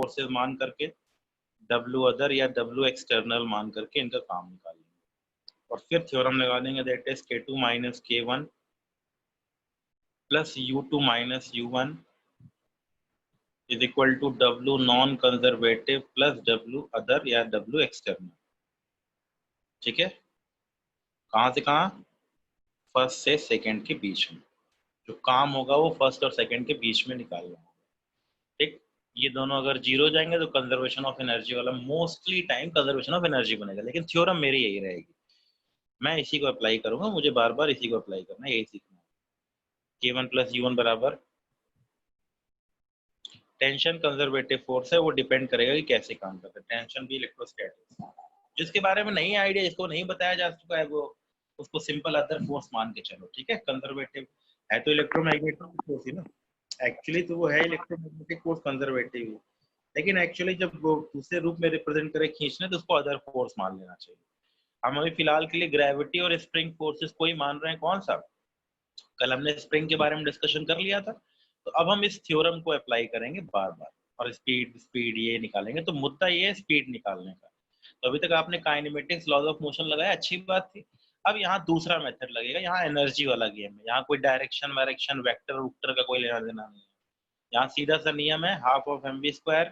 Forces मान करके W other या W एक्सटर्नल मान करके इनका काम निकाल लेंगे और फिर थ्योरम लगा देंगे that is K2 minus K1 plus U2 minus U1 is equal to W non conservative plus W other या W एक्सटर्नल। ठीक है, कहाँ से कहाँ? फर्स्ट से सेकंड के बीच में जो काम होगा वो फर्स्ट और सेकंड के बीच में निकालना होगा। ठीक, ये दोनों अगर जीरो जाएंगे तो कंजर्वेशन ऑफ एनर्जी वाला mostly time conservation of energy बनेगा, लेकिन थ्योरम मेरी यही रहेगी, मैं इसी को अप्लाई करूंगा, मुझे बार बार इसी को अप्लाई करना है, यही सीखना है। K1 प्लस U1 बराबर टेंशन कंजर्वेटिव फोर्स है, वो डिपेंड करेगा कि कैसे काम करता है, टेंशन भी इलेक्ट्रोस्टैटिक्स, जिसके बारे में नहीं आइडिया, जिसको नहीं बताया जा चुका है वो उसको सिंपल अदर फोर्स मान के चलो। ठीक है, कंजर्वेटिव है तो इलेक्ट्रोमैग्नेटिक फोर्स ही ना, एक्चुअली तो वो है इलेक्ट्रोमैग्नेटिक फोर्स कंजर्वेटिव, लेकिन एक्चुअली जब वो दूसरे रूप में रिप्रेजेंट करे खींचने तो उसको अदर फोर्स मान लेना चाहिए। हम अभी फिलहाल के लिए ग्रेविटी और स्प्रिंग फोर्सेस को ही मान रहे हैं। कौन सा? कल हमने स्प्रिंग के बारे में डिस्कशन कर लिया था, तो अब हम इस थ्योरम को अप्लाई करेंगे बार बार और स्पीड स्पीड ये निकालेंगे। तो मुद्दा ये है स्पीड निकालने का। तो अभी तक आपने काइनेमेटिक्स, लॉज ऑफ मोशन लगाया, अच्छी बात थी। अब यहाँ दूसरा मेथड लगेगा, यहाँ एनर्जी वाला गेम है, यहाँ कोई डायरेक्शन वायरेक्शन वेक्टर वुक्टर का कोई लेना देना नहीं है। यहाँ सीधा सा नियम है हाफ ऑफ mv²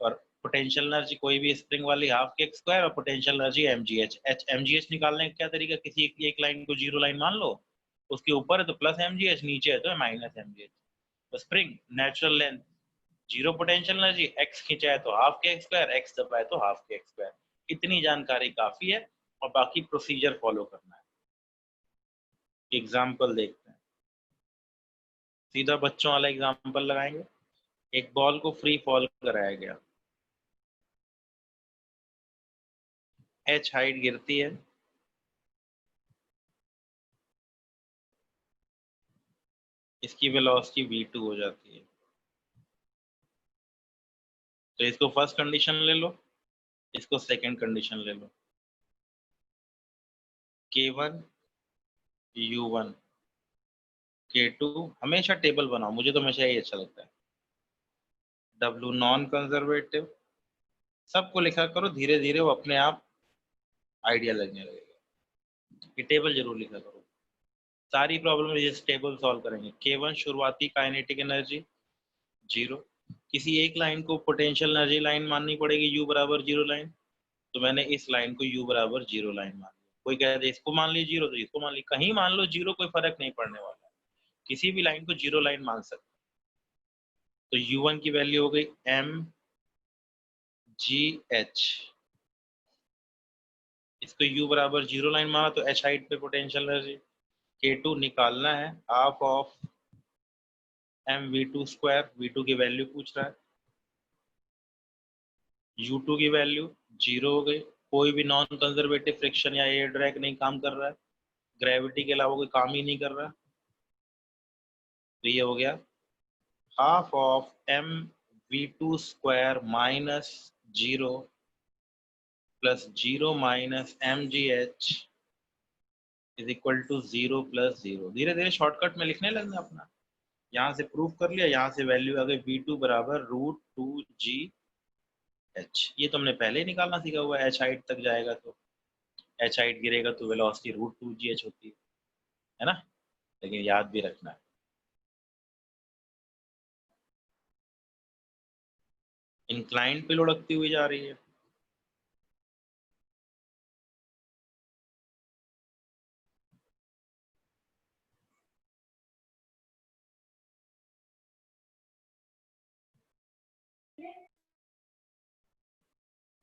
और पोटेंशियल एनर्जी कोई भी स्प्रिंग वाली हाफ के स्क्वायर और पोटेंशियल एनर्जी mgh निकालने का क्या तरीका, किसी एक लाइन को जीरो लाइन मान लो, उसके ऊपर है तो प्लस mgh, नीचे है तो माइनस mgh। तो spring natural length, zero potential energy, x खींचा है तो हाफ के स्क्वायर, x दबाए तो हाफ के स्क्वायर। इतनी जानकारी काफी है और बाकी प्रोसीजर फॉलो करना है। एग्जाम्पल देखते हैं, सीधा बच्चों वाला एग्जाम्पल लगाएंगे। एक बॉल को फ्री फॉल कराया गया, h हाइट गिरती है, इसकी वेलोसिटी v2 हो जाती है। तो इसको फर्स्ट कंडीशन ले लो, इसको सेकंड कंडीशन ले लो। K1 U1 K2, हमेशा टेबल बनाओ, मुझे तो हमेशा यही अच्छा लगता है। W नॉन कंजर्वेटिव, सबको लिखा करो, धीरे धीरे वो अपने आप आइडिया लगने लगेगा। ये टेबल जरूर लिखा करो, सारी प्रॉब्लम इस टेबल सॉल्व करेंगे। K1 शुरुआती काइनेटिक एनर्जी 0, किसी एक लाइन को पोटेंशियल एनर्जी लाइन माननी पड़ेगी U बराबर 0 लाइन, तो मैंने इस लाइन को U बराबर 0 लाइन मान ली। कोई कह दे इसको मान ली 0 तो इसको मान ली, कहीं मान लो 0, कोई फर्क नहीं पड़ने वाला है, किसी भी लाइन को 0 लाइन मान सकते। तो U1 की वैल्यू हो गई mgh, इसको U बराबर 0 लाइन माना तो h हाइट पे पोटेंशियल एनर्जी। K2 निकालना है हाफ ऑफ mv2², v2 की वैल्यू पूछ रहा है, U2 की वैल्यू 0 हो गई, कोई भी नॉन कंजर्वेटिव फ्रिक्शन या एयर ड्रैग नहीं काम कर रहा है, ग्रेविटी के अलावा कोई काम ही नहीं कर रहा, तो ये हो गया half of mv2² minus 0 plus 0 minus mgh is equal to 0 plus 0। धीरे धीरे शॉर्टकट में लिखने लगना अपना, यहाँ से प्रूफ कर लिया, यहाँ से वैल्यू आ गई v2 बराबर √2gh। ये तो हमने पहले ही निकालना सीखा हुआ है, h हाइट तक जाएगा तो h हाइट गिरेगा तो वेलोसिटी √2gh होती है ना, लेकिन याद भी रखना है। इंक्लाइंड पे लुढ़कती हुई जा रही है,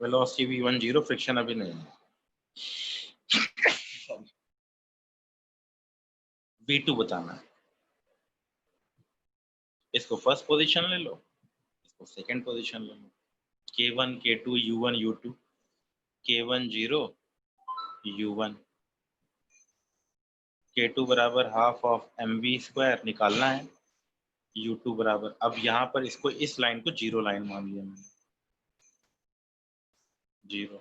वेलोसिटी v1 0, फ्रिक्शन अभी नहीं है। v2 बताना है, इसको फर्स्ट पोजीशन ले लो, इसको सेकंड पोजीशन ले लो। K1 K2 U1 U2, K1 0 U1, K2 बराबर हाफ ऑफ mv² निकालना है, U2 बराबर, अब यहाँ पर इसको इस लाइन को 0 लाइन मान लिया मैंने, 0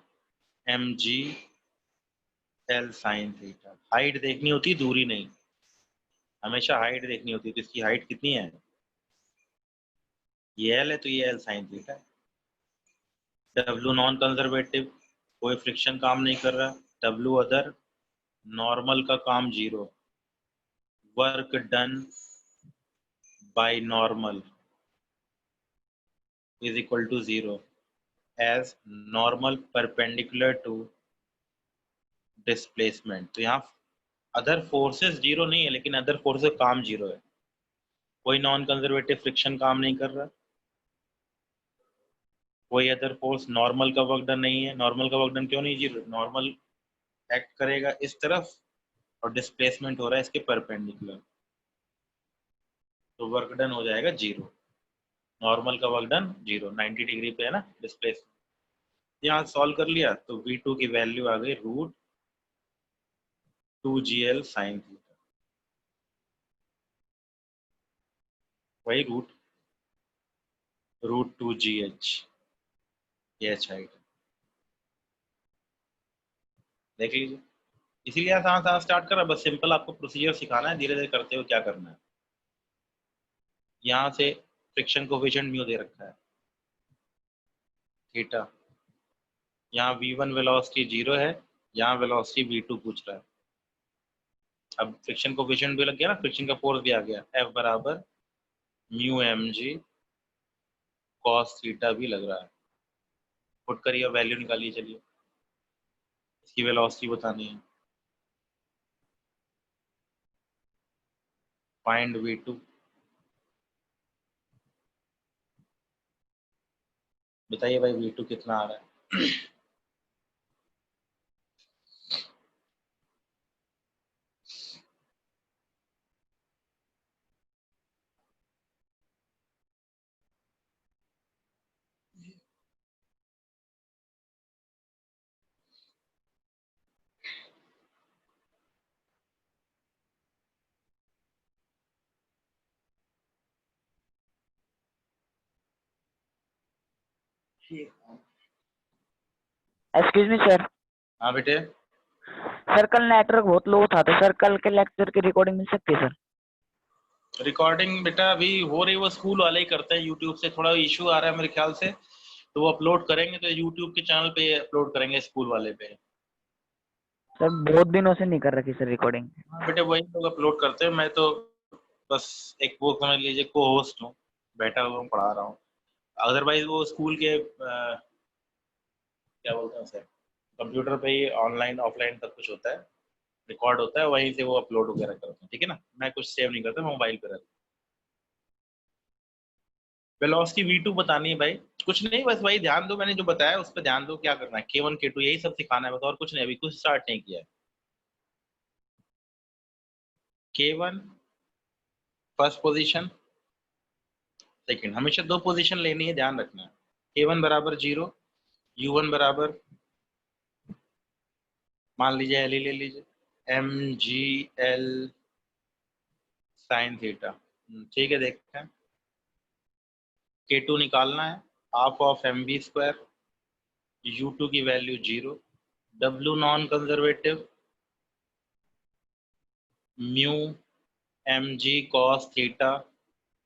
mg L sin theta. Height देखनी होती, दूरी नहीं, हमेशा हाइट देखनी होती है। तो इसकी हाइट कितनी है, ये L है तो ये L sin थीटा है। W नॉन कंजर्वेटिव, कोई फ्रिक्शन काम नहीं कर रहा। W अदर, नॉर्मल का काम 0, work done by normal is equal to 0 as normal perpendicular to displacement. तो यहाँ अदर फोर्सेस 0 नहीं है, लेकिन अदर फोर्सेस काम 0 है। कोई नॉन कंजर्वेटिव फ्रिक्शन काम नहीं कर रहा, कोई अदर फोर्स नॉर्मल का वर्क डन नहीं है। नॉर्मल का वर्क डन क्यों नहीं? 0, नॉर्मल एक्ट करेगा इस तरफ और डिस्प्लेसमेंट हो रहा है इसके परपेंडिकुलर, तो वर्क डन हो जाएगा 0। नॉर्मल का वर्क डन 0, 90 डिग्री पे है ना डिस्प्लेसमेंट। यहाँ सॉल्व कर लिया तो V2 की वैल्यू आ गई √2GL साइन थीटा, वही √2GH, ये अच्छा है। देख लीजिए, इसीलिए आसान आसान स्टार्ट करा, बस सिंपल आपको प्रोसीजर सिखाना है, धीरे धीरे करते हुए क्या करना है। यहाँ से फ्रिक्शन कोफिशिएंट म्यू दे रखा है थीटा, यहाँ V1 वेलोसिटी 0 है, यहाँ वेलोसिटी V2 पूछ रहा है। अब फ्रिक्शन कोफिशिएंट भी लग गया ना, फ्रिक्शन का फोर्स भी आ गया, F बराबर म्यू mg कॉस थीटा भी लग रहा है। पुट करिए, वैल्यू निकालिए, चलिए इसकी वेलोसिटी बतानी है। फाइंड V2, बताइए भाई V2 कितना आ रहा है? Excuse me sir. हाँ बेटे। सर कल नेटवर्क बहुत लो था, तो सर कल के लेक्चर की रिकॉर्डिंग मिल सकती है सर? रिकॉर्डिंग बेटा अभी हो रही, वो स्कूल वाले ही करते हैं, यूट्यूब से थोड़ा इशू आ रहा है मेरे ख्याल से, तो वो अपलोड करेंगे तो यूट्यूब के चैनल पे अपलोड करेंगे, स्कूल वाले पे। सर बहुत दिनों से नहीं कर रखी सर रिकॉर्डिंग। हाँ बेटे, वही लोग अपलोड करते हैं, मैं तो बस एक वो समझ लीजिए को होस्ट हूँ, बैठा हुआ हूँ, पढ़ा रहा हूँ। अदरवाइज वो स्कूल के क्या बोलते हैं सर, कंप्यूटर पे ही ऑनलाइन ऑफलाइन सब कुछ होता है, रिकॉर्ड होता है, वहीं से वो अपलोड वगैरह करते हैं, ठीक है ना। मैं कुछ सेव नहीं करता, मैं मोबाइल पे रहता। वेलोसिटी V2 बतानी है भाई, कुछ नहीं, बस वही ध्यान दो, मैंने जो बताया उस पर ध्यान दो, क्या करना है, K1 K2 यही सब सिखाना है बस, और कुछ नहीं, अभी कुछ स्टार्ट नहीं किया है। K1 फर्स्ट पोजीशन, सेकंड, हमेशा दो पोजीशन लेनी है, ध्यान रखना है। K1 बराबर 0, U1 बराबर मान लीजिए L ही ले लीजिए, MGL साइन थीटा, ठीक है। देखते हैं, K2 निकालना है, हाफ ऑफ mv², U2 की value 0, W non conservative mu mg cos theta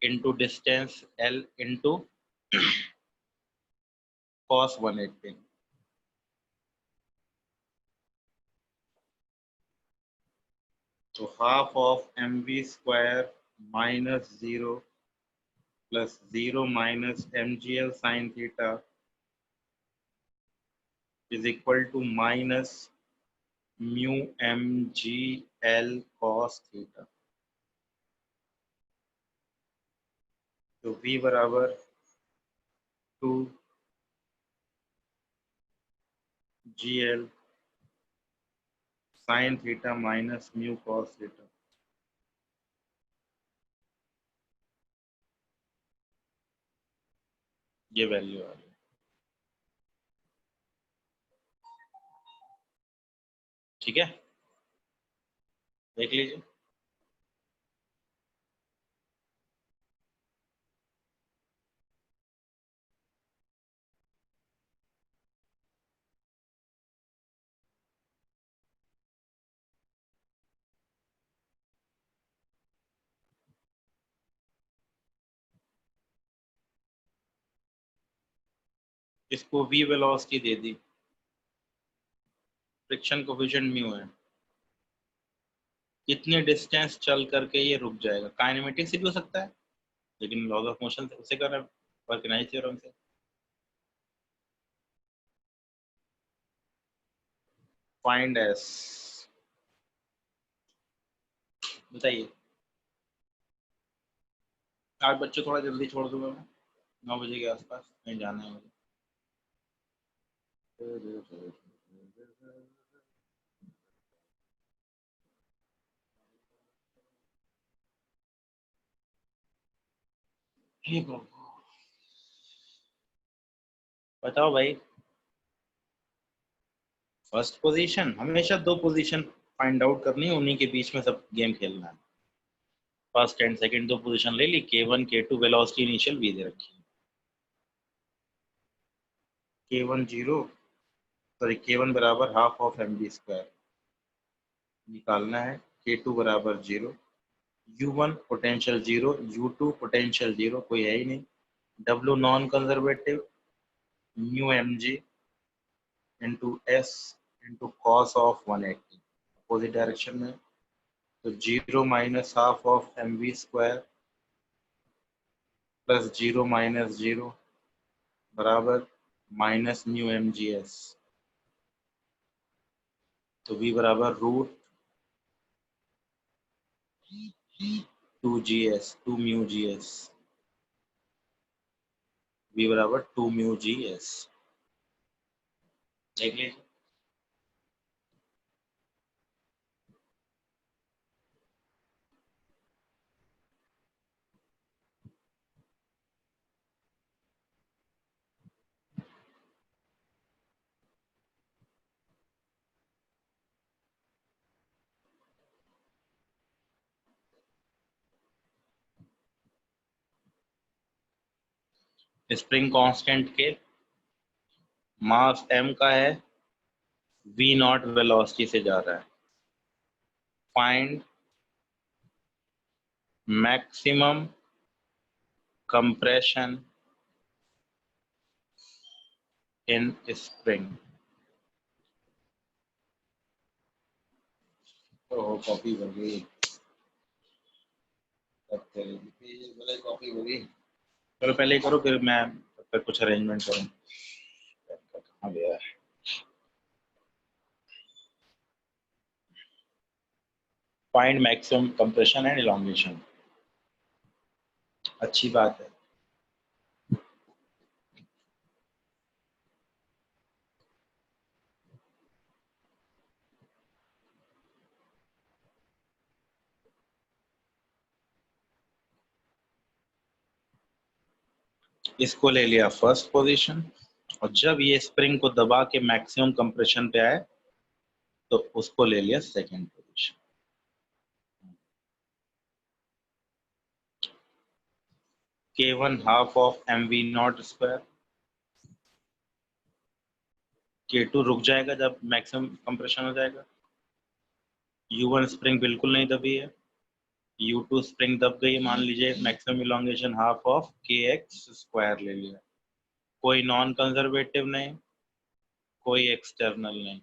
into distance L into cos 180। तो half of mv² minus 0 plus 0 minus mgl sine theta is equal to minus mu mgl cos theta. तो v बराबर 2gl sine theta minus mu cos theta, ये value आ रही है, ठीक है, देख लीजिए। इसको v वेलोसिटी दे दी, फ्रिक्शन कोफिशिएंट म्यू है, कितने डिस्टेंस चल करके ये रुक जाएगा। काइनेमेटिक से भी हो सकता है, लेकिन लॉज ऑफ मोशन से उसे कर रहे हैं वर्कनाइज थ्योरम से। फाइंड एस, बताइए। 8 बच्चे थोड़ा जल्दी छोड़ दूंगा मैं, 9 बजे के आसपास कहीं जाना है मुझे। हे प्रभु, बताओ भाई। फर्स्ट पोजीशन, हमेशा 2 पोजीशन फाइंड आउट करनी है, उन्हीं के बीच में सब गेम खेलना है। फर्स्ट एंड सेकंड 2 पोजीशन ले ली, K1 K2 वेलोसिटी इनिशियल भी दे रखी है। K1 0, सॉरी K1 बराबर हाफ ऑफ mv स्क्वायर निकालना है, K2 बराबर 0, U1 पोटेंशियल 0, U2 पोटेंशियल 0, कोई है ही नहीं, W non conservative, mu mg into s into cos of 180, opposite direction में, तो 0 minus half of mv square plus 0 minus 0 बराबर माइनस म्यू mgs, तो v बराबर root 2gs, 2 mu gs, v बराबर 2 म्यू gs। देख लीजिए। स्प्रिंग कांस्टेंट के मास m का है, v नॉट वेलोसिटी से जा रहा है। Find maximum compression in spring. तो कॉपी हो गई, कॉपी हो गई। चलो पहले ही करो, फिर मैं तब तक कुछ अरेंजमेंट करूँ। कहाँ गया है? Find maximum compression and elongation, अच्छी बात है। इसको ले लिया फर्स्ट पोजीशन, और जब ये स्प्रिंग को दबा के मैक्सिमम कंप्रेशन पे आए तो उसको ले लिया second position. K1 half of mv not square, K2 रुक जाएगा जब मैक्सिमम कंप्रेशन हो जाएगा, U1 स्प्रिंग बिल्कुल नहीं दबी है, U2 स्प्रिंग दब गई, मान लीजिए maximum elongation half of kx square ले लिया, कोई नॉन कंजर्वेटिव नहीं, कोई एक्सटर्नल नहीं,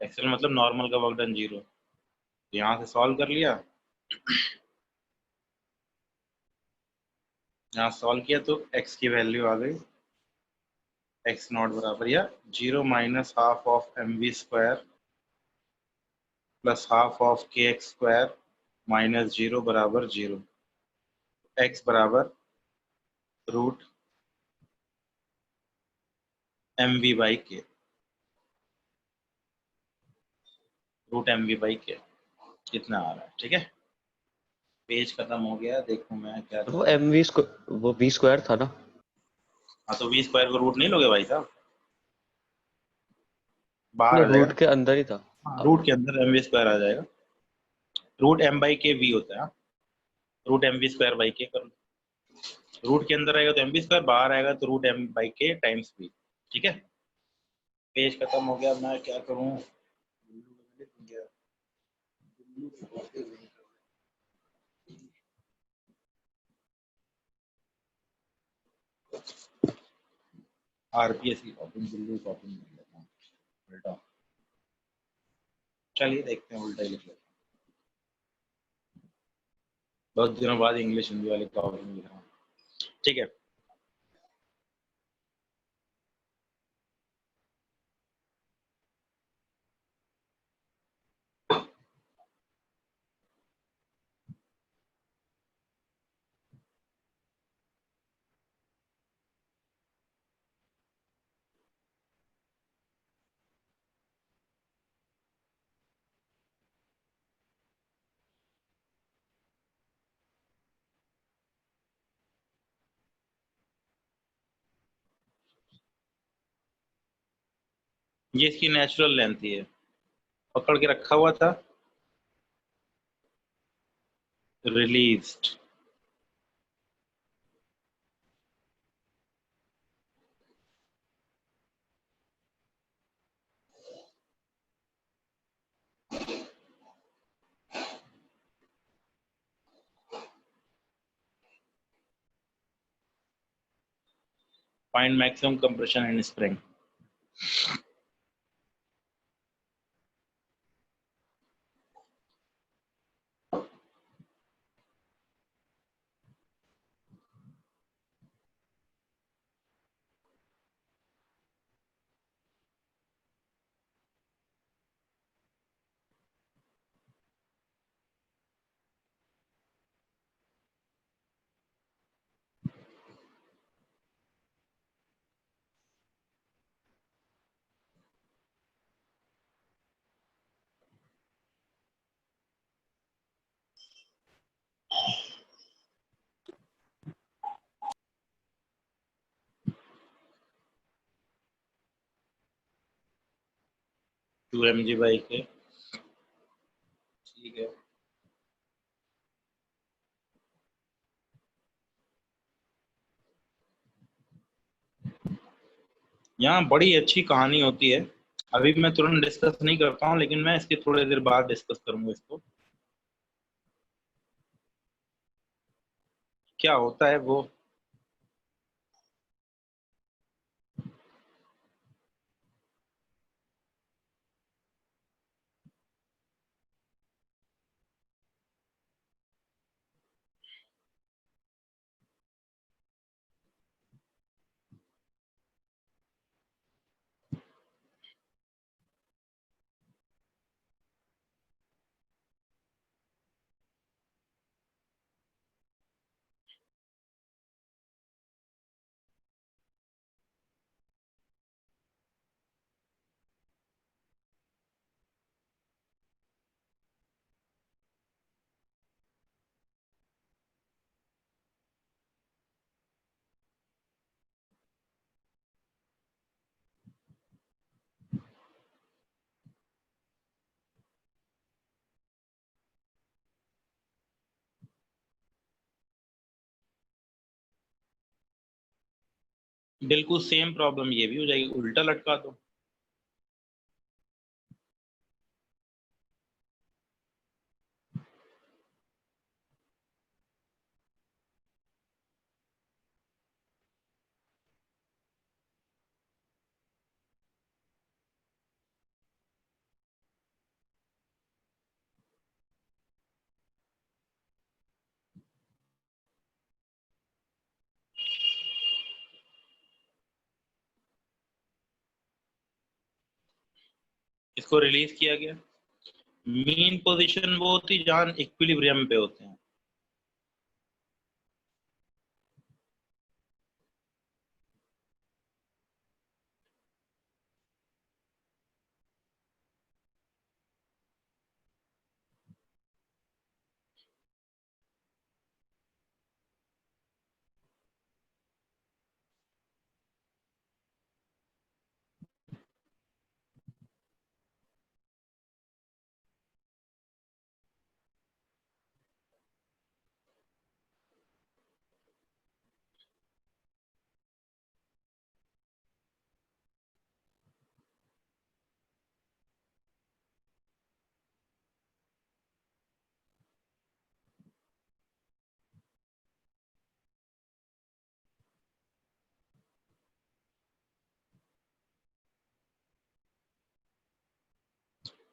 एक्सटर्नल मतलब नॉर्मल का वर्क डन 0। यहाँ से सॉल्व कर लिया, यहाँ सॉल्व किया तो x की वैल्यू आ गई, x नॉट बराबर या 0 minus half of mv square plus half of kx square minus 0 बराबर 0, x बराबर रूट mv बाई के, रूट mv बाई के इतना आ रहा है। ठीक है, पेज खत्म हो गया, देखो मैं क्या वो करूं। एम वी वो वी स्क्वायर था ना। हाँ तो v स्क्वायर को रूट नहीं लोगे भाई साहब, बाहर ना आ जाएगा। रूट के अंदर ही था। हाँ, रूट के अंदर mv स्क्वायर आ जाएगा, रूट m बाई के v होता है, रूट mv स्क्वायर बाई के कर लो, रूट के अंदर आएगा तो mv स्क्वायर, बाहर आएगा तो रूट m बाई के टाइम्स v। ठीक है, पेज खत्म हो गया, मैं क्या करूं। आरपीएस की कॉपी बिल्कुल कॉपी नहीं लेता हूँ, उल्टा। चलिए देखते हैं, उल्टा ही लिख लेते हैं। बहुत दिनों बाद इंग्लिश हिंदी वाली कॉपी में लिख रहा हूँ। ठीक है। ये इसकी नेचुरल लेंथ ही है, पकड़ के रखा हुआ था, released. Find maximum compression and spring. Two mg by k है, ठीक है। यहाँ बड़ी अच्छी कहानी होती है, अभी मैं तुरंत डिस्कस नहीं करता हूँ, लेकिन मैं इसके थोड़ी देर बाद डिस्कस करूंगा इसको। क्या होता है वो, बिल्कुल सेम प्रॉब्लम ये भी हो जाएगी, उल्टा लटका दो। इसको रिलीज किया गया। मीन पोजीशन वो होती है जहां इक्विलिब्रियम पे होते हैं।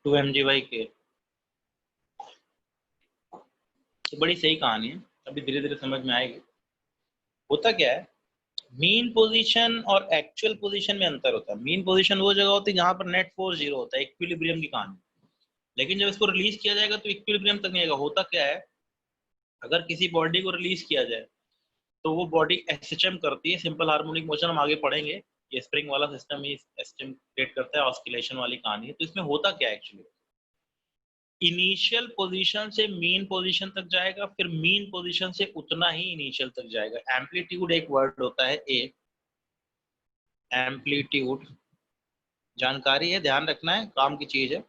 2 mg/k। बड़ी सही कहानी है, अभी धीरे धीरे समझ में आएगी। होता क्या है, मीन पोजीशन और एक्चुअल पोजीशन में अंतर होता है। मीन पोजीशन वो जगह होती है जहां पर नेट फोर्स जीरो होता है, इक्विलिब्रियम की कहानी। लेकिन जब इसको रिलीज किया जाएगा तो इक्विलिब्रियम तक नहीं आएगा। होता क्या है, अगर किसी बॉडी को रिलीज किया जाए तो वो बॉडी एसएचएम करती है, सिंपल हार्मोनिक मोशन, हम आगे पढ़ेंगे। ये स्प्रिंग वाला सिस्टम ही एसएचएम क्रिएट करता है, ऑस्किलेशन वाली कहानी है। तो इसमें होता क्या है एक्चुअली, इनिशियल पोजीशन से मीन पोजीशन तक जाएगा, फिर मीन पोजीशन से उतना ही इनिशियल तक जाएगा। एम्पलीट्यूड एक वर्ड होता है, ए एम्पलीट्यूड, जानकारी है, ध्यान रखना है, काम की चीज है।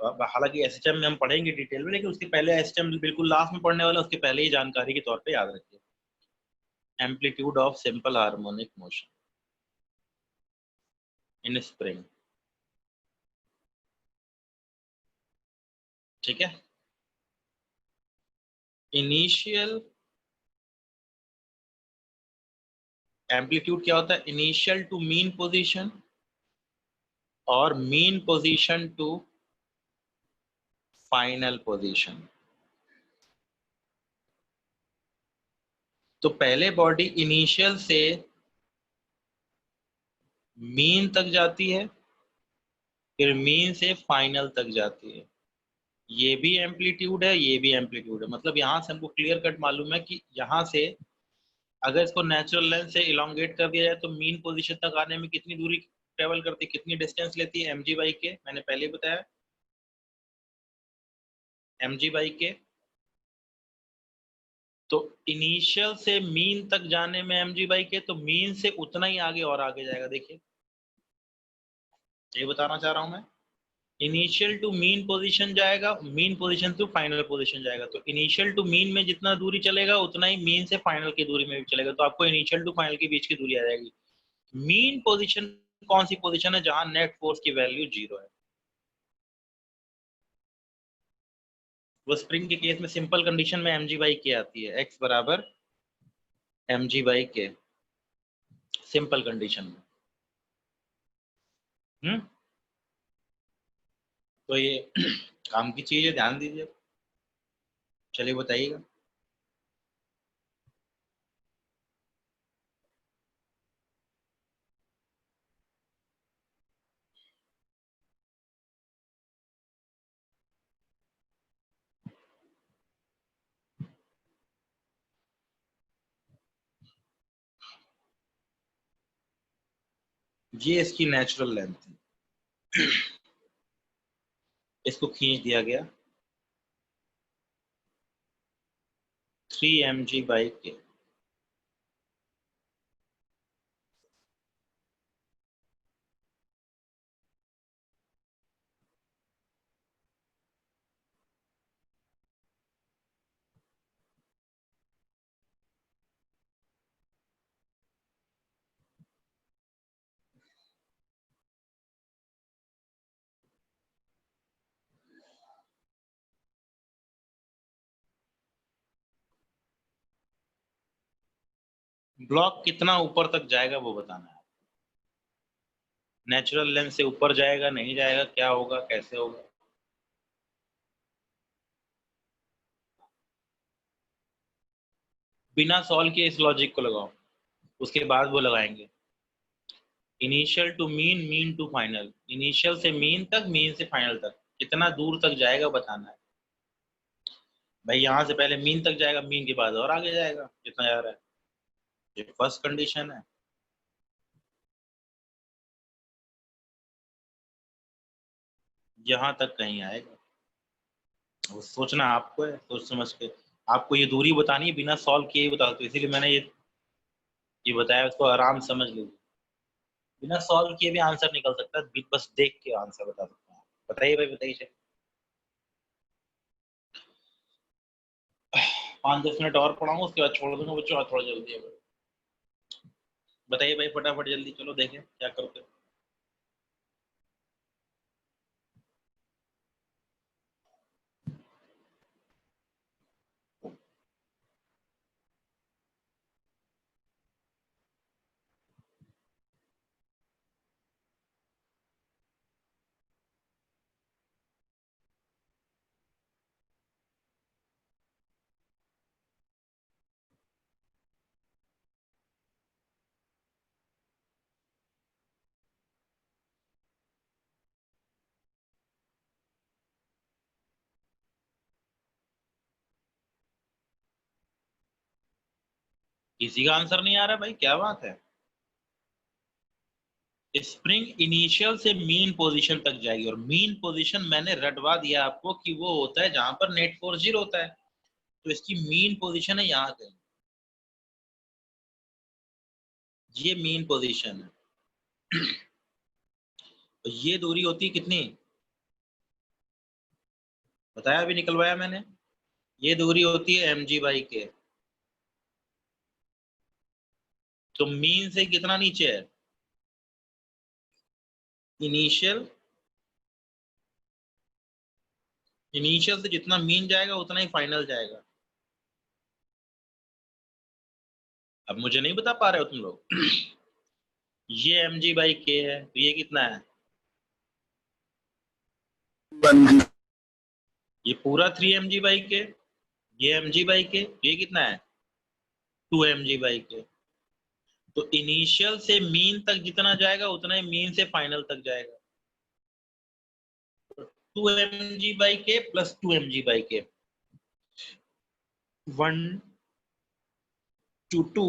हालांकि एसएचएम में हम पढ़ेंगे डिटेल में, लेकिन उसके पहले एसएचएम बिल्कुल लास्ट में पढ़ने वाला, उसके पहले ही जानकारी के तौर पे याद रखिए। Amplitude of simple harmonic motion in spring, ठीक है। इनिशियल एम्पलीट्यूड क्या होता है, इनिशियल टू मीन पोजीशन और mean position to final position. तो पहले बॉडी इनिशियल से मीन तक जाती है, फिर मीन से फाइनल तक जाती है। ये भी एम्पलीट्यूड है, ये भी एम्पलीट्यूड है। मतलब यहां से हमको क्लियर कट मालूम है कि यहां से अगर इसको नेचुरल लेंथ से इलोंगेट कर दिया जाए तो मीन पोजीशन तक आने में कितनी दूरी ट्रेवल करती है, कितनी डिस्टेंस लेती है, mg/k। मैंने पहले ही बताया, mg/k। तो इनिशियल से मीन तक जाने में mg/k, तो मीन से उतना ही आगे और आगे जाएगा। देखिए, ये बताना चाह रहा हूं मैं, इनिशियल टू मीन पोजीशन जाएगा, mean position to final position जाएगा। तो इनिशियल टू मीन में जितना दूरी चलेगा उतना ही मीन से फाइनल की दूरी में भी चलेगा। तो आपको इनिशियल टू फाइनल के बीच की दूरी आ जाएगी। मीन पोजीशन कौन सी पोजीशन है, जहां नेट फोर्स की वैल्यू जीरो है। वो स्प्रिंग के केस में सिंपल कंडीशन में mg/k आती है, x बराबर mg/k, सिंपल कंडीशन में। तो ये काम की चीज है, ध्यान दीजिए। चलिए बताइएगा। ये इसकी नेचुरल लेंथ है, इसको खींच दिया गया 3mg/k। ब्लॉक कितना ऊपर तक जाएगा वो बताना है। नेचुरल लेंथ से ऊपर जाएगा, नहीं जाएगा, क्या होगा, कैसे होगा। बिना सॉल्व किए इस लॉजिक को लगाओ, उसके बाद वो लगाएंगे। Initial to mean, mean to final, initial से मीन तक, मीन से फाइनल तक कितना दूर तक जाएगा बताना है। भाई यहाँ से पहले मीन तक जाएगा, मीन के बाद और आगे जाएगा जितना जा रहा है। ये फर्स्ट कंडीशन है। यहाँ तक कहीं आएगा, वो सोचना आपको है, सोच समझ के। आपको ये दूरी बतानी है, बिना सॉल्व किए ही बता दो, इसीलिए मैंने ये बताया, उसको आराम समझ लीजिए। बिना सॉल्व किए भी आंसर निकल सकता है, बस देख के आंसर बता सकते हैं। बताइए भाई, बताइए। 5-10 मिनट और पढ़ाऊंगा, उसके बाद छोड़ दूंगा बच्चों, थोड़ा जल्दी है। बताइए भाई फटाफट जल्दी, चलो देखें क्या करते हो। किसी का आंसर नहीं आ रहा भाई, क्या बात है। स्प्रिंग इनिशियल से मीन पोजीशन तक जाएगी, और मीन पोजीशन मैंने रटवा दिया आपको कि वो होता है जहां पर नेट फोर्स 0 होता है, तो इसकी मीन पोजीशन है यहाँ कहीं, ये मीन पोजीशन है। तो ये दूरी होती है कितनी, बताया अभी, निकलवाया मैंने, ये दूरी होती है mg/k। तो मीन से कितना नीचे है, इनिशियल से जितना मीन जाएगा उतना ही फाइनल जाएगा। अब मुझे नहीं बता पा रहे हो तुम लोग। ये mg/k है, तो ये कितना है, ये पूरा 3 mg/k, ये mg/k, ये कितना है 2 mg/k। तो इनिशियल से मीन तक जितना जाएगा उतना ही मीन से फाइनल तक जाएगा। 2 mg/k प्लस 2 mg/k, 1 to 2,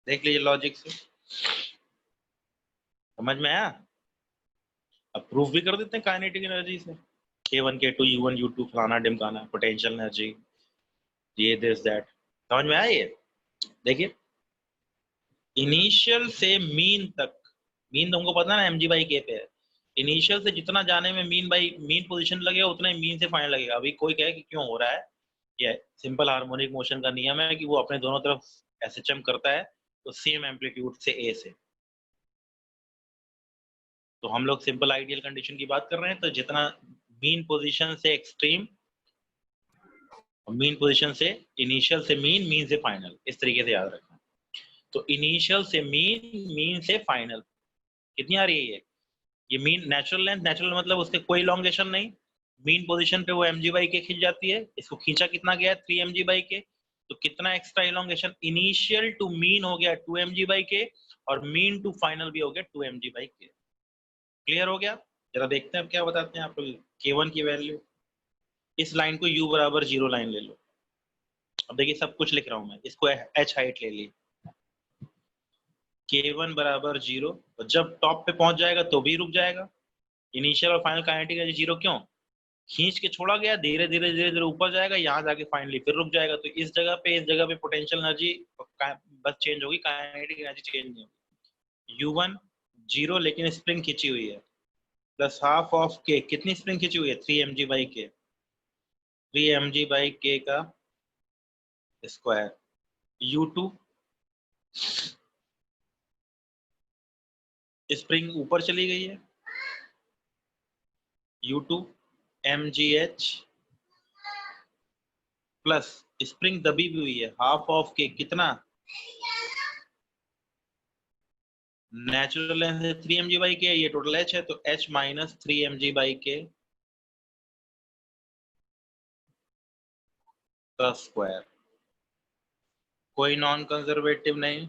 देख लीजिए लॉजिक से, समझ में आया। अब प्रूफ भी कर देते हैं काइनेटिक एनर्जी से, K1 K2 U1 U2 फलाना ढिमकाना, पोटेंशियल एनर्जी, ये दिस दैट, समझ में आया ये। देखिए इनिशियल से मीन तक, मीन तुमको पता है ना mg/k पे है, इनिशियल से जितना जाने में मीन पोजीशन लगेगा उतना ही मीन से फाइनल लगेगा। अभी कोई कहे कि क्यों हो रहा है, ये सिंपल हार्मोनिक मोशन का नियम है कि वो अपने दोनों तरफ SHM करता है, तो सेम एम्पलीट्यूड से A से। तो हम लोग सिंपल आइडियल कंडीशन की बात कर रहे हैं, तो जितना मीन पोजीशन से एक्सट्रीम, मीन पोजीशन से इनिशियल से मीन, मीन से फाइनल, इस तरीके से याद रखना। तो इनिशियल से मीन, मीन से फाइनल कितनी आ रही है ये मीन नेचुरल लेंथ, नेचुरल मतलब उसके कोई लॉन्गेशन नहीं, मीन पोजीशन पे वो mg/k खींच जाती है, इसको खींचा कितना गया है 3 mg/k, तो कितना extra elongation, initial to mean हो गया 2 mg/k, और मीन टू फाइनल भी हो गया 2 mg/k। क्लियर हो गया। जरा देखते हैं अब क्या बताते हैं आप लोग। K1 की वैल्यू, इस लाइन को u बराबर 0 लाइन ले लो। अब देखिए सब कुछ लिख रहा हूं मैं, इसको h हाइट ले ली, K1 बराबर 0, और जब टॉप पे पहुंच जाएगा तो भी रुक जाएगा। इनिशियल और फाइनल काइनेटिक एनर्जी 0 क्यों, खींच के छोड़ा गया, धीरे धीरे धीरे धीरे ऊपर जाएगा, यहाँ जाके फाइनली फिर रुक जाएगा। तो इस जगह पे पोटेंशियल एनर्जी बस चेंज होगी, काइनेटिक एनर्जी चेंज नहीं होगी। U1 0, लेकिन स्प्रिंग खींची हुई है, प्लस हाफ ऑफ K, कितनी स्प्रिंग खींची हुई है 3 mg/k, 3 mg/k का स्क्वायर। U2 स्प्रिंग ऊपर चली गई है, U2 mgh प्लस स्प्रिंग दबी भी हुई है, हाफ ऑफ K, कितना नेचुरल लेंथ है 3 mg/k, ये टोटल h है, तो h माइनस 3 mg/k का स्क्वायर। कोई नॉन कंजर्वेटिव नहीं,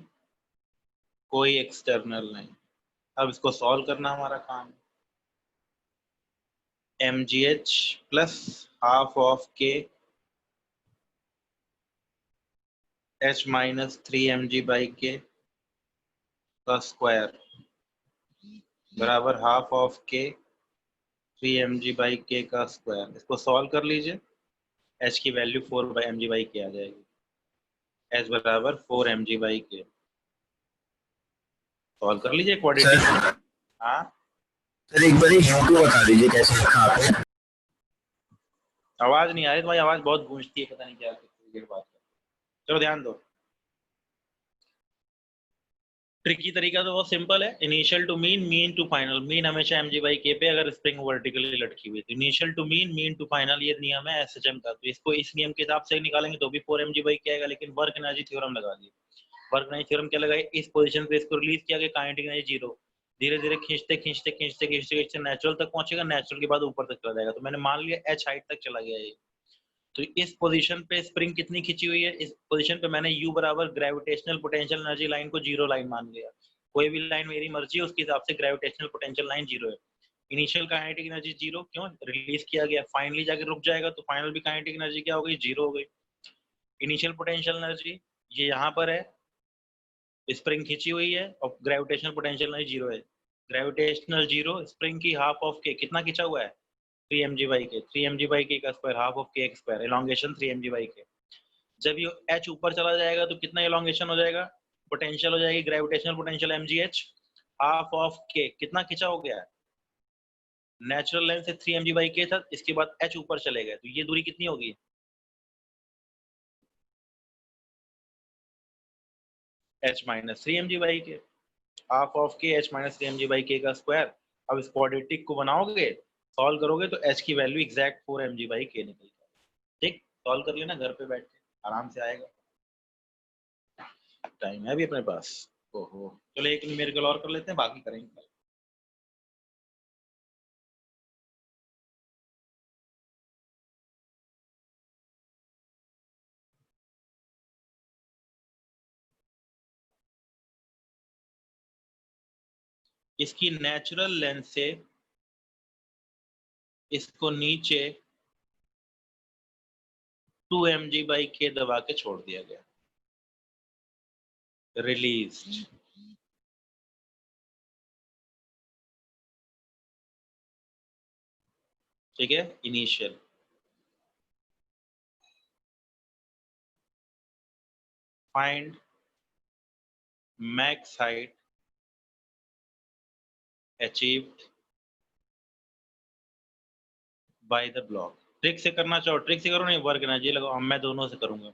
कोई एक्सटर्नल नहीं। अब इसको सॉल्व करना हमारा काम है। mgh plus half of K h minus 3 mg/k का स्क्वायर बराबर हाफ ऑफ K 3 mg/k का स्क्वायर। इसको सॉल्व कर लीजिए, h की वैल्यू 4 mg/k आ जाएगी, h बराबर 4 mg/k। सॉल्व कर लीजिए क्वाड्रेटिक। हाँ सर एक बार U2 बता दीजिए कैसे लिखा आपने। आवाज नहीं आ रही, तुम्हारी आवाज बहुत गूंजती है, पता नहीं क्या बात है। चलो ध्यान दो, ट्रिकी तरीका तो बहुत सिंपल है, initial to mean, mean to final. Mean हमेशा mg/k पे अगर स्प्रिंग वर्टिकली लटकी हुई, तो initial to mean, mean to final, ये नियम है SHM का। तो इसको इस नियम के हिसाब से निकालेंगे तो भी 4 mg/k आएगा, लेकिन वर्क एनर्जी थ्योरम लगा दी। वर्क एनर्जी थ्योरम क्या लगाई, इस पोजीशन पे इसको रिलीज किया गया, काइनेटिक एनर्जी 0, धीरे धीरे खींचते खींचते खींचते खींचते खींचते नेचुरल तक पहुंचेगा, नेचुरल के बाद ऊपर तक चला जाएगा। तो मैंने मान लिया h हाइट तक चला गया ये। तो इस पोजीशन पे स्प्रिंग कितनी खींची हुई है, इस पोजीशन पे मैंने u बराबर ग्रेविटेशनल पोटेंशियल एनर्जी लाइन को 0 लाइन मान लिया। कोई भी लाइन मेरी मर्जी है उसके हिसाब से ग्रेविटेशनल पोटेंशियल लाइन जीरो है। इनिशियल काइनेटिक एनर्जी जीरो, क्यों? रिलीज किया गया, फाइनली जाके रुक जाएगा तो फाइनल भी काइनेटिक एनर्जी क्या हो गई? जीरो हो गई। इनिशियल पोटेंशियल एनर्जी ये यहाँ पर है, स्प्रिंग खींची हुई है और ग्रेविटेशनल पोटेंशियल एनर्जी जीरो है। ग्रेविटेशनल जीरो, स्प्रिंग की हाफ ऑफ के, कितना खींचा हुआ है? 3 mg/k, 3 mg/k का स्क्वायर हाफ ऑफ के स्क्वायर, एलोंगेशन 3 mg/k। जब ये h ऊपर चला जाएगा तो कितना एलोंगेशन हो जाएगा? पोटेंशियल हो जाएगी gravitational potential mgh half of k, कितना खींचा हो गया है? नेचुरल लेंथ से 3 mg/k था, इसके बाद h ऊपर चले गए तो ये दूरी कितनी होगी? h minus 3 mg/k, half of k h minus 3 mg/k का स्क्वायर। अब इस क्वाड्रेटिक को बनाओगे, सॉल्व करोगे तो h की वैल्यू एग्जैक्ट 4 mg/k निकल जाएगी। ठीक, सॉल्व कर लेना घर पे बैठ के, आराम से आएगा। टाइम है अभी अपने पास। ओहो, चलो एक न्यूमेरिकल और कर लेते हैं, बाकी करेंगे कल। इसकी नेचुरल लेंथ से इसको नीचे 2 mg/k दबा के छोड़ दिया गया, रिलीज। ठीक है, initial find max height achieved by the block. Trick से करना चाहो ट्रिक से करो, नहीं वर्क एनर्जी लगाओ, मैं दोनों से करूंगा।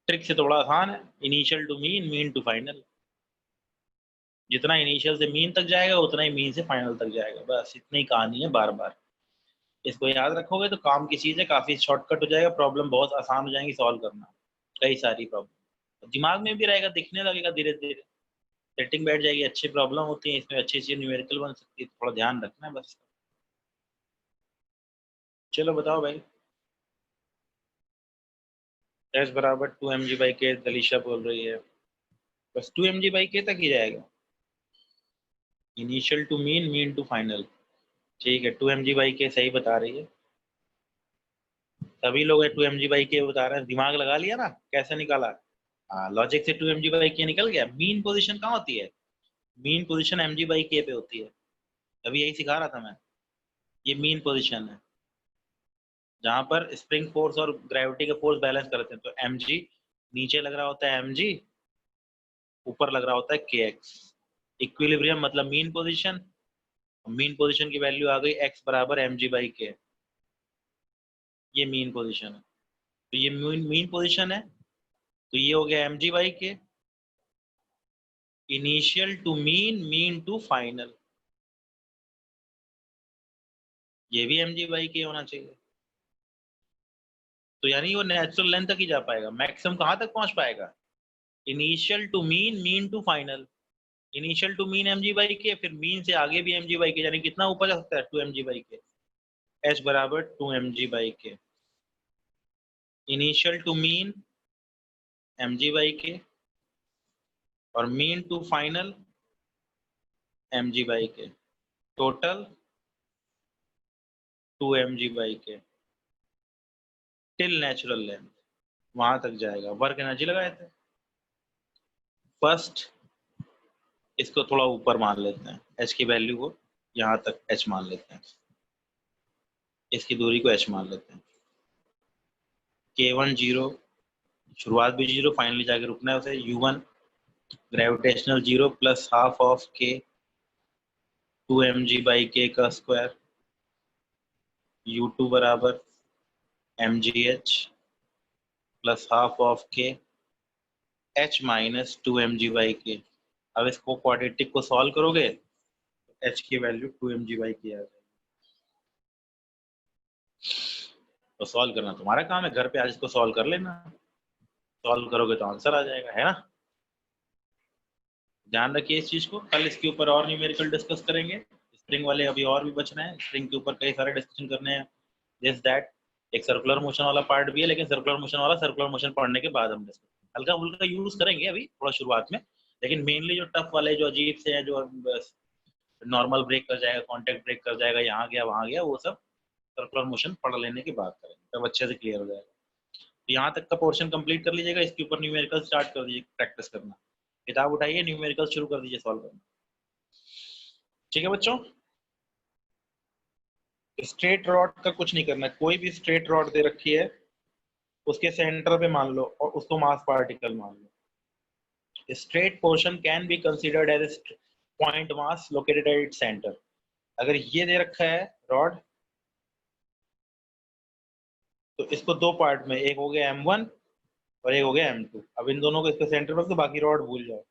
ट्रिक से थोड़ा आसान है, initial to mean, mean to final. जितना इनिशियल से मीन तक जाएगा उतना ही मीन से फाइनल तक जाएगा, बस इतनी कहानी है। बार बार इसको याद रखोगे तो काम की चीज है, काफी शॉर्टकट हो जाएगा, प्रॉब्लम बहुत आसान हो जाएंगी सॉल्व करना, कई सारी प्रॉब्लम दिमाग में भी रहेगा, दिखने लगेगा धीरे धीरे, सेटिंग बैठ जाएगी। अच्छी प्रॉब्लम होती है इसमें, अच्छी अच्छी न्यूमेरिकल बन सकती है, थोड़ा ध्यान रखना है बस। चलो बताओ भाई। एस बराबर 2 mg/k दलीशा बोल रही है, बस 2 mg/k तक ही जाएगा, initial to mean, mean to final. ठीक है, 2 mg/k सही बता रही है, सभी लोग 2 mg/k बता रहे हैं। दिमाग लगा लिया ना कैसे निकाला? हाँ, लॉजिक से 2 mg/k निकल गया। मीन पोजीशन कहाँ होती है? मीन पोजीशन mg/k पे होती है, अभी यही सिखा रहा था मैं। ये मीन पोजीशन है जहां पर स्प्रिंग फोर्स और ग्रेविटी का फोर्स बैलेंस करते हैं, तो mg नीचे लग रहा होता है, mg ऊपर लग रहा होता है kx। इक्विलिब्रियम मतलब मीन पोजीशन, मीन पोजीशन की वैल्यू आ गई x बराबर mg/k, ये मीन पोजीशन है। तो ये मीन पोजीशन है, तो ये हो गया mg/k। Initial to mean, mean to final, ये भी mg/k होना चाहिए। तो यानी वो नेचुरल लेंथ तक ही जा पाएगा, मैक्सिमम कहाँ तक पहुंच पाएगा? Initial to mean, mean to final. Initial to mean mg/k, फिर मीन से आगे भी mg/k, यानी कितना ऊपर जा सकता है? 2 mg/k। h बराबर 2 mg/k। Initial to mean mg/k और mean to final mg/k, total 2 mg/k till natural length, वहां तक जाएगा। वर्क एनर्जी लगाए थे फर्स्ट, इसको थोड़ा ऊपर मान लेते हैं, h की वैल्यू को यहाँ तक h मान लेते हैं, इसकी दूरी को h मान लेते हैं। k1 0, शुरुआत भी 0, फाइनली जाके रुकना है उसे। u1 gravitational 0 plus half of k 2 mg/k का स्क्वायर, u2 बराबर mgh plus half of k h minus 2 mg/k। अब इसको क्वाड्रेटिक को सॉल्व करोगे तो h की वैल्यू 2 mg/k आ जाएगी। तो सॉल्व करना तुम्हारा काम है, घर पे आज इसको सॉल्व कर लेना, सॉल्व करोगे तो आंसर आ जाएगा, है ना? ध्यान रखिए इस चीज को, कल इसके ऊपर और न्यूमेरिकल डिस्कस करेंगे। स्प्रिंग वाले अभी और भी बच रहे हैं, स्प्रिंग के ऊपर कई सारे डिस्कशन करने हैं, दिस दैट। एक सर्कुलर मोशन वाला पार्ट भी है, लेकिन सर्कुलर मोशन वाला सर्कुलर मोशन पढ़ने के बाद हम डिस्कस हल्का फुल्का यूज करेंगे अभी थोड़ा शुरुआत में, लेकिन मेनली जो टफ वाले जो अजीब से हैं, जो नॉर्मल ब्रेक कर जाएगा, कॉन्टेक्ट ब्रेक कर जाएगा, यहाँ गया वहां गया, वो सब सर्कुलर मोशन पढ़ लेने की बात करेंगे, तब अच्छे से क्लियर हो जाएगा। तो यहाँ तक का पोर्शन कंप्लीट कर लीजिएगा, इसके ऊपर न्यूमेरिकल स्टार्ट कर दीजिए प्रैक्टिस करना। किताब उठाइए, न्यूमेरिकल शुरू कर दीजिए सॉल्व करना। ठीक है बच्चों, स्ट्रेट रॉड का कुछ नहीं करना, कोई भी स्ट्रेट रॉड दे रखी है उसके सेंटर पे मान लो और उसको मास पार्टिकल मान लो। Straight portion can be considered as point mass located at its centre. अगर ये दे रखा है रॉड तो इसको दो पार्ट में, एक हो गया M1 और एक हो गया M2। अब इन दोनों को इसके सेंटर पर, तो बाकी रॉड भूल जाओ।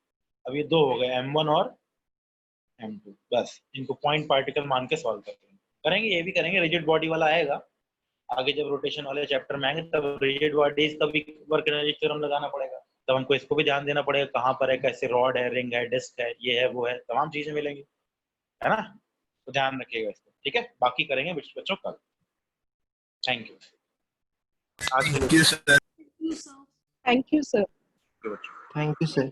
अब ये दो हो गए M1 और M2, बस इनको पॉइंट पार्टिकल मान के सॉल्व करेंगे। ये भी करेंगे, रिजिड बॉडी वाला आएगा आगे, जब रोटेशन वाले चैप्टर में आएंगे तब रिजिड बॉडीज का भी वर्क एनर्जी थ्योरम लगाना पड़ेगा, तब हमको इसको भी ध्यान देना पड़ेगा कहाँ पर है, कैसे रॉड है, रिंग है, डिस्क है, ये है वो है, तमाम चीजें मिलेंगी, है ना। तो ध्यान रखिएगा इसको, ठीक है। बाकी करेंगे बच्चों कल। Thank you. Thank you sir. Thank you, sir. बच्चों थैंक यू सर।